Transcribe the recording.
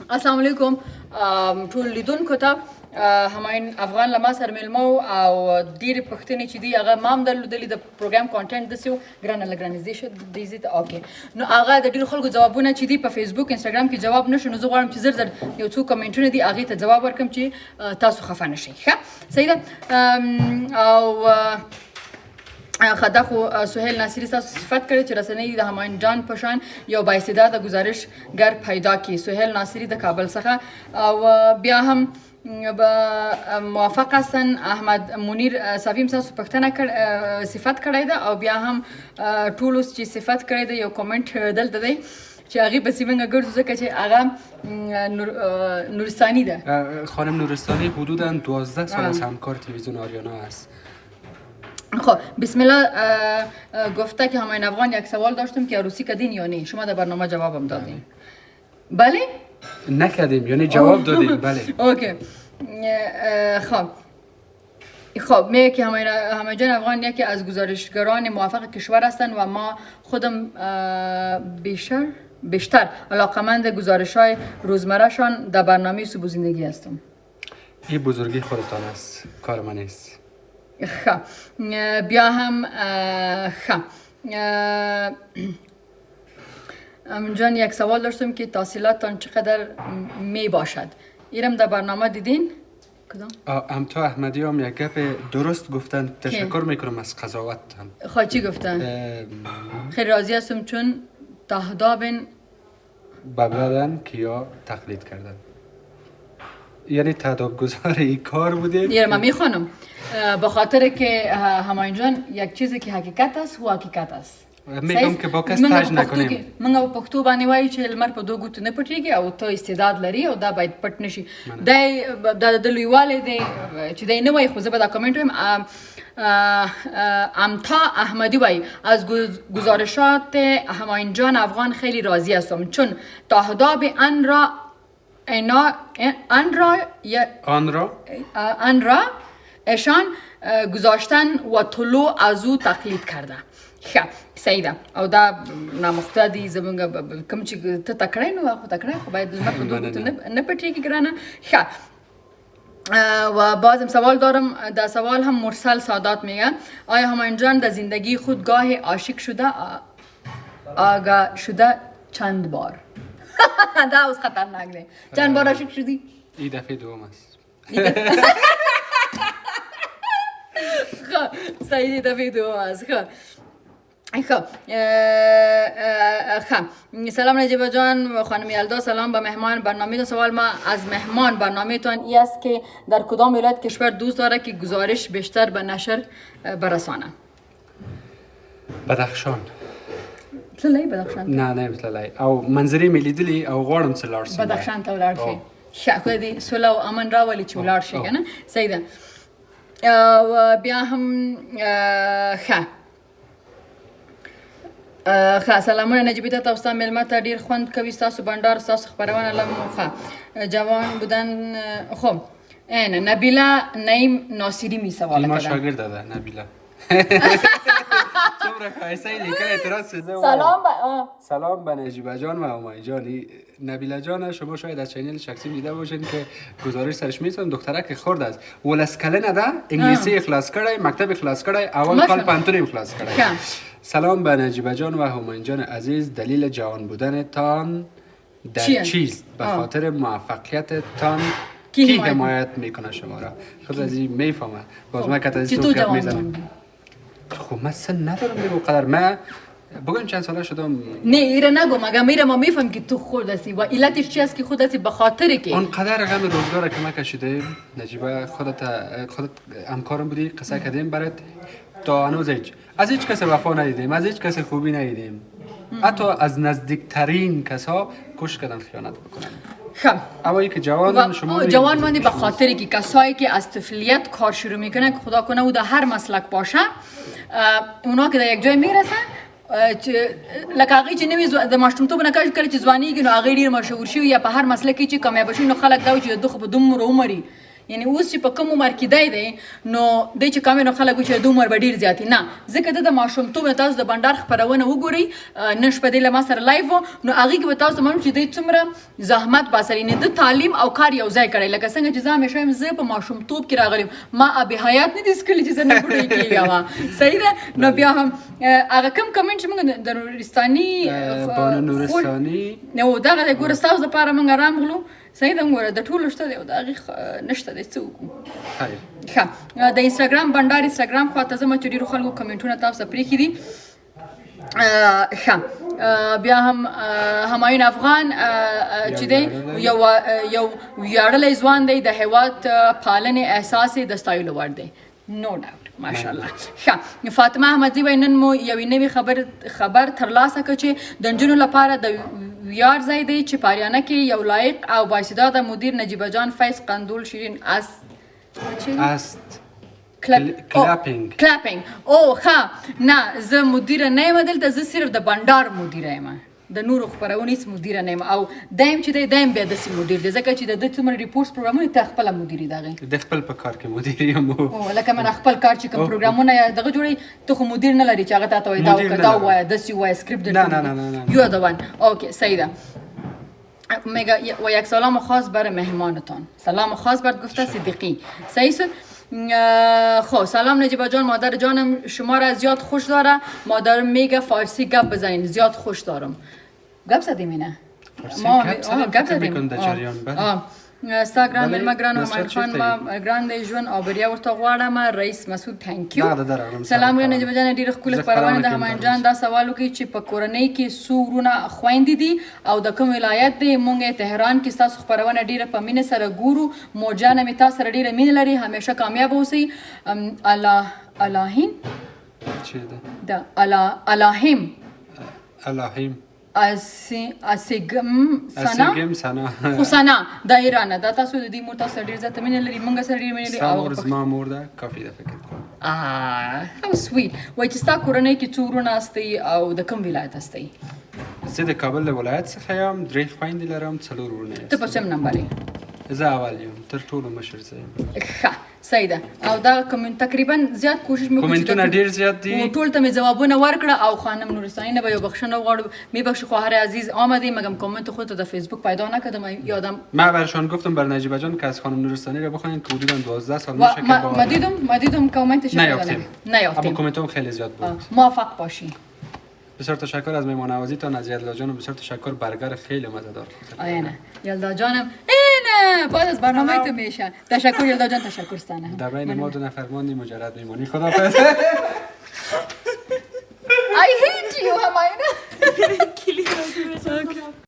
السلام علیکم ټول لیدونکو ته هماین افغان لما سره ملمو او ډېرې پوښتنې چې دي هغه ما هم درلودلي د پروګرام کانټینټ داسې و ګرانه لږ رانږدې شه دیزې ته اوکې نو هغه د ډېرو خلکو ځوابونه چې دي په فیسبوک انسټاګرام کې جواب نشو نو زه غواړم چې زر زر یو څو کمنټونه دي هغې ته جواب ورکړم چې تاسو خفه نه شئ ښه صحیح ده او خدا خو سهیل ناصری تاسو صفت کړی چې رسنۍ د همایون جان په شان یو بااستعداده گزارشگر پیدا کړي. سهیل ناصری د کابل څخه او بیا هم موافق هستن احمد منیر صافیم تاسو پښتنه صفت کړی ده او بیا هم ټول چې صفت کړی ده یو کمنټ دلته دی چې هغه په سیمنګ ګرځو ځکه چې هغه نورستانی ده. خانم نورستانی حدوداً 12 سال از همکار تلویزیون آریانا است. خب بسم الله گفته که همین افغان یک سوال داشتم که عروسی کردین یا نه؟ شما در برنامه جوابم دادین. بله؟ نکردیم یعنی جواب دادیم بله. اوکی. خب میگه که همین جان افغان یکی از گزارشگران موفق کشور هستند و ما خودم بیشتر علاقمند گزارش‌های روزمره‌شان در برنامه صبح زندگی هستم. این بزرگی خودتان است، کار من نیست. بیا هم جان یک سوال داشتم که تحصیلاتتان چقدر می باشد؟ ایرم در برنامه دیدین؟ کدام؟ امتا احمدی هم یک گپ درست گفتن. تشکر میکنم از قضاوتتان. خواهی چی گفتن؟ خیلی راضی هستم چون تهدابن ببلدن که یا تقلید کردن یعنی تهداب گذار این کار بوده. یه من میخوانم به خاطر که هماین جان یک چیزی که حقیقت است و حقیقت است. میگم که با کس تاج نکنیم. منگه په پښتو باندې وایي چې لمر په دوه ګوتو نه پټېږي او ته استعداد لري او دا باید پټ نشي. د لویوالی دی چې دی نه وایي خو زه به دا کامنټ وایم. امتا احمدی وایي از گزارشات هماین جان افغان خیلی راضی هستم چون تهداب آن را ایشان گذاشتن و طلوع از او تقلید کرده. خب سیده او دا نامخته دی زمونږ کوم چې ته تکړی نو خو تکړی خو باید لمر په دوه ګوتو نه پټېږي ګرانه. ښه و بازم سوال دارم. در سوال هم مرسل سادات میگه آیا هماین جان در زندگی خود گاه عاشق شده آگاه شده چند بار؟ دا اوس خطرناک دی. چند بار عاشق شدی؟ این دفعه دوم است. صحیح دفعه دوم است. سلام نجیبه جان و خانم یلدا. سلام به مهمان برنامه. سوال ما از مهمان برنامه تان ای است که در کدام ولایت کشور دوست داره که گزارش بیشتر به نشر برسانه؟ بدخشان. تللی بدخشان؟ نه تللی او منظری میلیدلی او غواړم چې لاړ شم بدخشان ته ولاړ شي. ښه خو دې سوله او امن راولي چې ولاړ شي کنه. صحیح ده. و بیا هم سلامونه نجیبی ته تاسو ته ملمه ته ډیر خوند کوي تاسو بندار تاسو خبرونه لمخه جوان بودن. خب نبیله نعیم ناصری می سوال کردن. ما شاگرد ده نبیله. چمره خایسه لیکل اعتراض شده. سلام به نجیبه جان و هماین جان. نبیله جان شما شاید از چینل شخصی دیده باشین که گزارش سرش میتونم دخترک خورد است ولسکله نده انگلیسی اخلاص کړی مکتب اخلاص کړی اول کال پانتون اخلاص کړی. سلام به نجیبه جان و هماین جان عزیز. دلیل جوان بودن تان در چیست؟ به خاطر موفقیت تان کی حمایت میکنه شما را؟ خود از این میفهمه. باز ما کتا از تو میزنم. خب من سن ندارم بگو قدر من بگویم چند ساله شدم. نه ایره نگو مگه میره ما میفهم که تو خود هستی و علتش چی است که خود هستی به خاطر که اون قدر غم روزگار که ما کشیدیم. نجیبه خودت همکارم بودی قصه کردیم برات تا هنوز از هیچ کس وفا ندیدیم از هیچ کس خوبی ندیدیم حتی از نزدیکترین کسا کوشش کردن خیانت بکنن. خب اوایی که جوان شما جوان ماندی به خاطر که کسایی که از طفولیت کار شروع میکنن که خدا کنه او در هر مسلک باشه اونا که در یک جای میرسن لکه هغه چې نوې د ماشومتوب نه کله چې ځوانیږي نو هغه ډېر مشهور شي یا په هر مسلک کې چې کامیاب شي نو خلک دا وایي چې د خو په دومره عمر یعنی اوس چې په کوم عمر کې دی نو دی چې کامې نو خلک چې د عمر به ډېر زیات نه ځکه د ماشومتوب تاسو د بنډار خپرونه وګورئ نن شپه دی له ما سره لایو نو هغې کې به تاسو معلوم چې دی څومره زحمت باسي یعنې د تعلیم او کار یو ځای کړی لکه څنګه چې زه همیشه یم زه په ماشومتوب کې راغلی ما آب حیات نه دي څکلي چې زه نه بوډۍ کېږم صحیح ده نو بیا هم هغه کوم کمنټ چې موږ د نورستاني بانو نورستاني نو دغه دی ګوره ستاسو دپاره موږ رامغلو صحیح ده ګوره د ټولو شته دی او د هغې نشته دی څه وکړو ښه د انسټاګرام بنډار انسټاګرام خواته ځمه چې ډېرو خلکو کمنټونه تاسو ته پرېښي دي ښه بیا هم همایون افغان چې دی یو ویاړلی ځوان دی د هیواد پالنې احساس یې د ستایلو وړ دی نو ډاوټ ماشاءالله ښه فاطمه احمدزي وایي نن مو یوې نوې خبر ترلاسه کړ چې د نجونو لپاره د ویاړ ځای دی چې پاریانه کې یو لایق او بااستعداده مدیر نجیبه جان فیض قندول شیرین کلاپینګ او ښه نه زه مدیره نه یم دلته زه صرف د بنډار مدیره یم د نورو خپرونې هېڅ مدیره نه یم او دایم چې دی دایم بیا داسې مدیر دی ځکه چې د ده څومره ریپورټس پروګرامونه ته خپله مدیر یې د هغې د خپل په کار کې مدیر یم لکه من خپل کار چې کوم پروګرامونه یا دغه جوړوي ته خو مدیر نه لري چې هغه تا ته وایي دا وکړه دا ووایه داسې ووایه سکریپټ نه یو the one اوکی صحیح ده و یک سلام خاص بر مهمانتان سلام خاص بر گفته صدیقی صحیح شد خب سلام نجیبه جان مادر جانم شما را زیاد خوش داره مادر میگه فارسی گپ بزنین زیاد خوش دارم گپ زدیم اینه ما گپ زدیم ستا ګران مېلمه ګران همایون خان ما ګران دی ژوند او بریا ورته غواړم رئیس مسعود تhank you سلام ګران نجیبه جان ډېره ښکلې خپرونه ده همایون جان دا سوال وکړي چې په کورنۍ کې څو وروڼه خویندې دي او د کوم ولایت دی موږ تهران کې ستاسو خپرونه ډېره په مینې سره ګورو موجانه مې تا سره ډېره مینه لري همیشه کامیاب اوسئ الهیم د الهیم اسیګم سنا خو سنا د ایران دا تاسو د دې مور تاسو ډیر زیاته مینه لري مونږ سره ډیر مینه لري او زما مور ده کافي ده فکر کوم هاو سویټ وای چې ستا کورنۍ کې څو وروڼه استئ او د کوم ولایت استئ زه د کابل د ولایت څخه یم 3 خویندې لرم 4 وروڼه ته په کوم نمبر یې زه اول یم تر ټولو مشر زه یم ښه صحیح ده او دا تقریبا زیات کوشش مې وکړ کومنټونه ډیر زیات دي ټول ته مې ځوابونه ورکړه او خانم نورستاني نه به یو بخښنه وغواړم میبخشی خواهر عزیز آمدی مگم کامنت خودت در فیسبوک پیدا نکردم یادم من برشان گفتم بر نجیبه جان که از خانم نورستانی رو بخونین که حدودا 12 سال میشه که ما دیدم کامنتش نیافتیم اما کامنتام خیلی زیاد بود موفق باشی بسیار تشکر از مهمان نوازیتان از یلدا جان و بسیار تشکر برگر خیلی مزه‌دار آینه یلدا جانم اینه بعد از برنامه تو میشه تشکر یلدا جان تشکر ستانه در بین ما دو نفر ماندی مجرد میمونی خداحافظ